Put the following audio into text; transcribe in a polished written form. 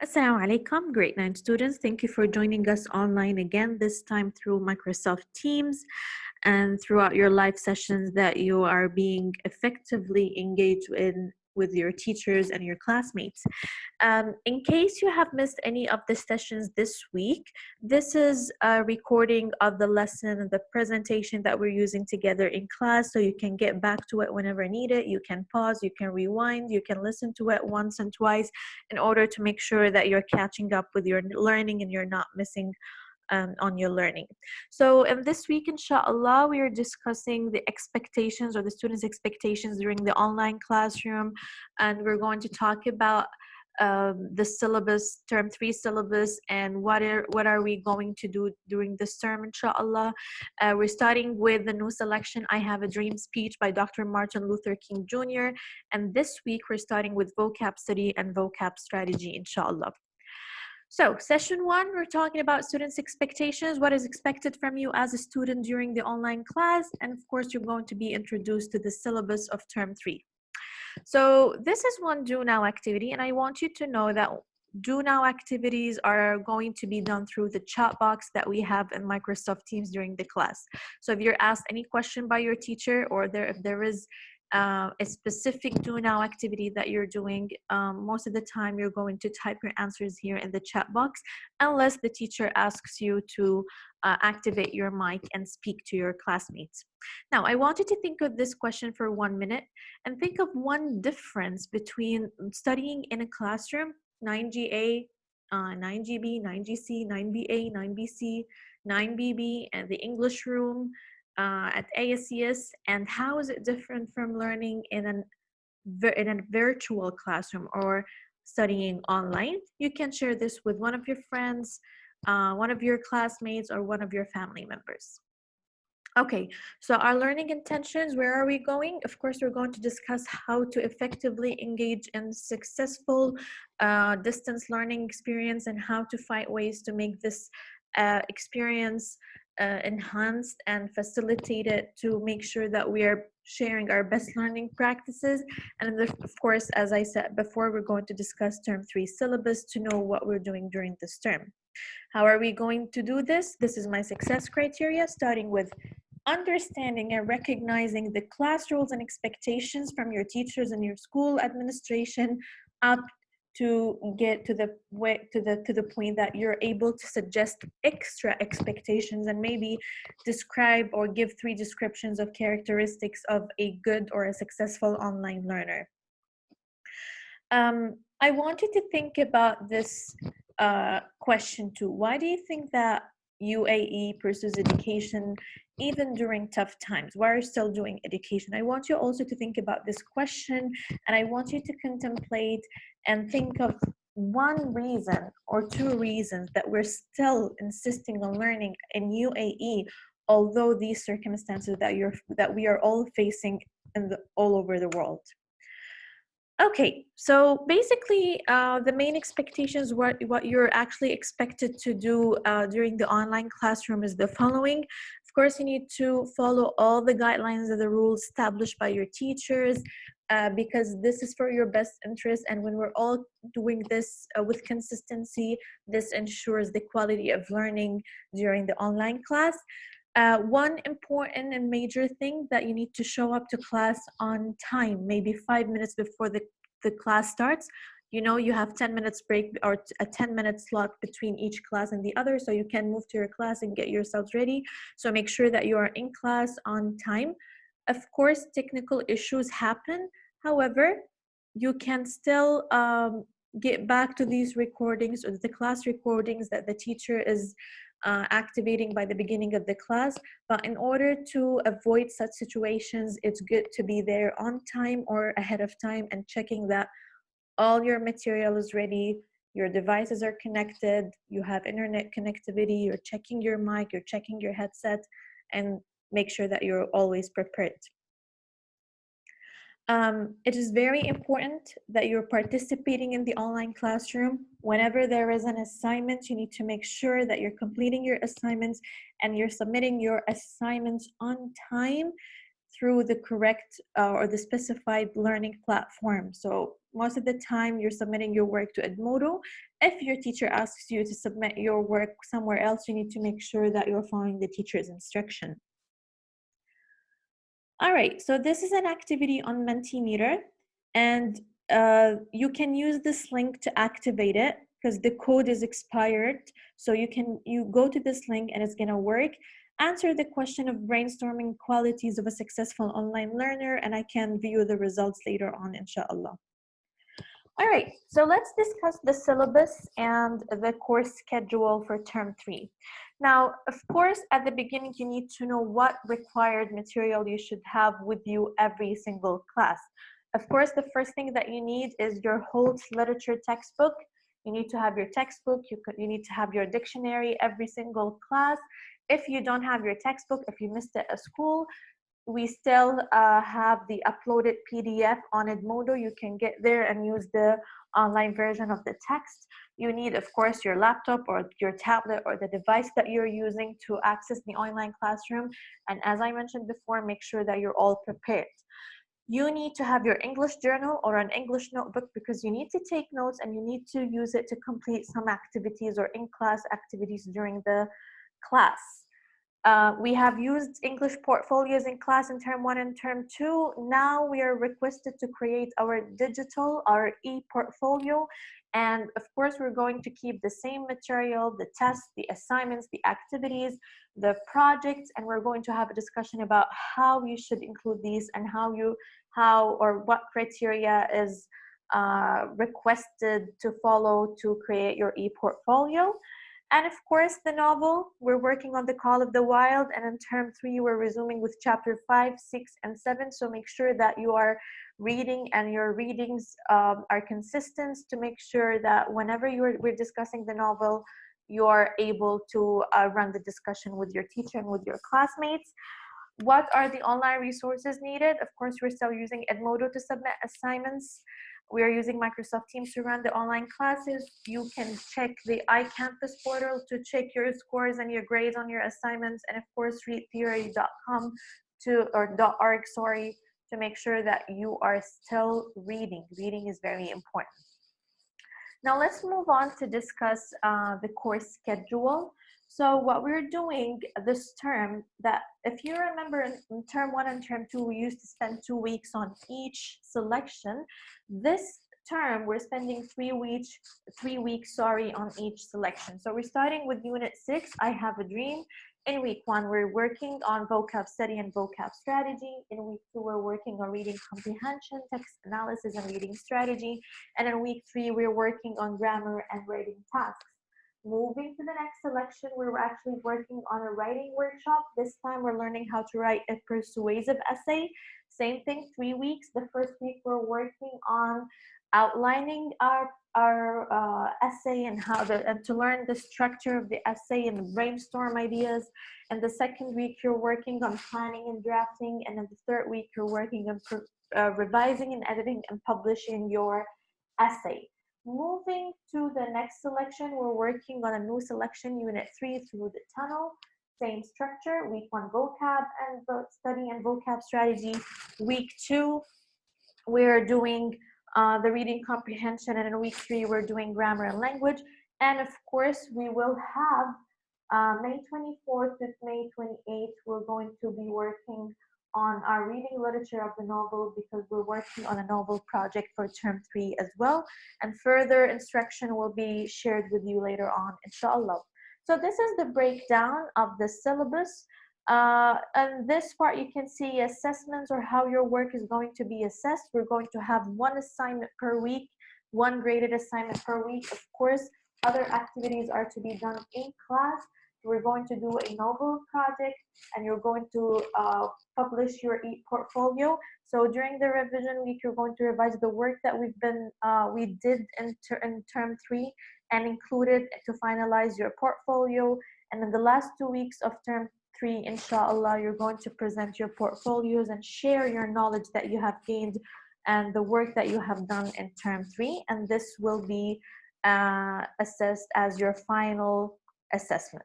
Assalamu alaikum, grade 9 students. Thank you for joining us online again, this time through Microsoft Teams and throughout your live sessions that you are being effectively engaged in with your teachers and your classmates. In case you have missed any of the sessions this week, this is a recording of the lesson and the presentation that we're using together in class, so you can get back to it whenever needed. You can pause, you can rewind, you can listen to it once and twice in order to make sure that you're catching up with your learning and you're not missing on your learning. So in this week, inshallah, we are discussing the expectations or the students' expectations during the online classroom, and we're going to talk about the syllabus, term 3 syllabus, and what are we going to do during this term, inshallah. We're starting with the new selection, I Have a Dream speech by Dr. Martin Luther King Jr. And this week, we're starting with vocab study and vocab strategy, inshallah. So session 1, we're talking about students' expectations, what is expected from you as a student during the online class, and of course, you're going to be introduced to the syllabus of term 3. So this is one do now activity, and I want you to know that do now activities are going to be done through the chat box that we have in Microsoft Teams during the class. So if you're asked any question by your teacher, or if there is a specific do now activity that you're doing, most of the time you're going to type your answers here in the chat box, unless the teacher asks you to activate your mic and speak to your classmates. Now, I want you to think of this question for 1 minute and think of one difference between studying in a classroom, 9GA, 9GB, 9GC, 9BA, 9BC, 9BB, and the English room at ASCS, and how is it different from learning in a virtual classroom or studying online? You can share this with one of your friends, one of your classmates, or one of your family members. Okay, so our learning intentions, where are we going? Of course, we're going to discuss how to effectively engage in successful distance learning experience and how to find ways to make this experience enhanced and facilitated to make sure that we are sharing our best learning practices. And then, of course, as I said before, we're going to discuss term 3 syllabus to know what we're doing during this term. How are we going to do this? This is my success criteria, starting with understanding and recognizing the class rules and expectations from your teachers and your school administration, up to get to the point that you're able to suggest extra expectations and maybe describe or give 3 descriptions of characteristics of a good or a successful online learner. I want you to think about this question too. Why do you think that UAE pursues education even during tough times? Why are you still doing education? I want you also to think about this question, and I want you to contemplate and think of one reason or 2 reasons that we're still insisting on learning in UAE, although these circumstances that we are all facing all over the world. Okay, so basically the main expectations, what you're actually expected to do during the online classroom is the following. Of course, you need to follow all the guidelines and the rules established by your teachers, because this is for your best interest, and when we're all doing this with consistency, this ensures the quality of learning during the online class. One important and major thing that you need to show up to class on time, maybe 5 minutes before the class starts. You know, you have 10 minutes break or a 10-minute slot between each class and the other, so you can move to your class and get yourselves ready. So make sure that you are in class on time. Of course, technical issues happen. However, you can still get back to these recordings or the class recordings that the teacher is activating by the beginning of the class. But in order to avoid such situations, it's good to be there on time or ahead of time and checking that all your material is ready, your devices are connected, you have internet connectivity, you're checking your mic, you're checking your headset, and make sure that you're always prepared. It is very important that you're participating in the online classroom. Whenever there is an assignment, you need to make sure that you're completing your assignments and you're submitting your assignments on time through the correct or the specified learning platform. So most of the time you're submitting your work to Edmodo. If your teacher asks you to submit your work somewhere else, you need to make sure that you're following the teacher's instruction. All right, so this is an activity on Mentimeter, and you can use this link to activate it because the code is expired. So you go to this link and it's gonna work. Answer the question of brainstorming qualities of a successful online learner, and I can view the results later on, inshallah. All right, so let's discuss the syllabus and the course schedule for term 3. Now, of course, at the beginning, you need to know what required material you should have with you every single class. Of course, the first thing that you need is your Holt literature textbook. You need to have your textbook, you need to have your dictionary every single class. If you don't have your textbook, if you missed it at school, we still have the uploaded PDF on Edmodo. You can get there and use the online version of the text. You need, of course, your laptop or your tablet or the device that you're using to access the online classroom. And as I mentioned before, make sure that you're all prepared. You need to have your English journal or an English notebook because you need to take notes and you need to use it to complete some activities or in-class activities during the class. We have used English portfolios in class in term 1 and term 2. Now we are requested to create our e-portfolio. And of course, we're going to keep the same material, the tests, the assignments, the activities, the projects, and we're going to have a discussion about how you should include these and how or what criteria is requested to follow to create your e-portfolio. And of course, the novel, we're working on The Call of the Wild, and in term 3, we're resuming with chapter 5, 6, and 7. So make sure that you are reading and your readings are consistent to make sure that whenever we're discussing the novel, you are able to run the discussion with your teacher and with your classmates. What are the online resources needed? Of course, we're still using Edmodo to submit assignments. We are using Microsoft Teams to run the online classes. You can check the iCampus portal to check your scores and your grades on your assignments. And of course, readtheory.com .org, to make sure that you are still reading. Reading is very important. Now let's move on to discuss the course schedule. So what we're doing this term, that if you remember in term 1 and term 2, we used to spend 2 weeks on each selection. This term, we're spending 3 weeks on each selection. So we're starting with unit 6, I Have a Dream. In week 1, we're working on vocab study and vocab strategy. In week 2, we're working on reading comprehension, text analysis, and reading strategy. And in week 3, we're working on grammar and writing tasks. Moving to the next selection, we're actually working on a writing workshop. This time we're learning how to write a persuasive essay. Same thing, 3 weeks. The first week we're working on outlining our essay and to learn the structure of the essay and brainstorm ideas. And the second week you're working on planning and drafting. And then the third week you're working on revising and editing and publishing your essay. Moving to the next selection, we're working on a new selection, unit 3, Through the Tunnel. Same structure, week 1 vocab and study and vocab strategy. Week 2, we're doing the reading comprehension, and in week 3, we're doing grammar and language. And of course, we will have May 24th to May 28th, we're going to be working on our reading literature of the novel because we're working on a novel project for term 3 as well. And further instruction will be shared with you later on, inshallah. So this is the breakdown of the syllabus. And this part you can see assessments or how your work is going to be assessed. We're going to have 1 assignment per week, 1 graded assignment per week. Of course, other activities are to be done in class. We're going to do a novel project, and you're going to publish your e-portfolio. So during the revision week, you're going to revise the work that we did in term 3 and include it to finalize your portfolio. And in the last 2 weeks of term 3, inshallah, you're going to present your portfolios and share your knowledge that you have gained and the work that you have done in term 3. And this will be assessed as your final assessment.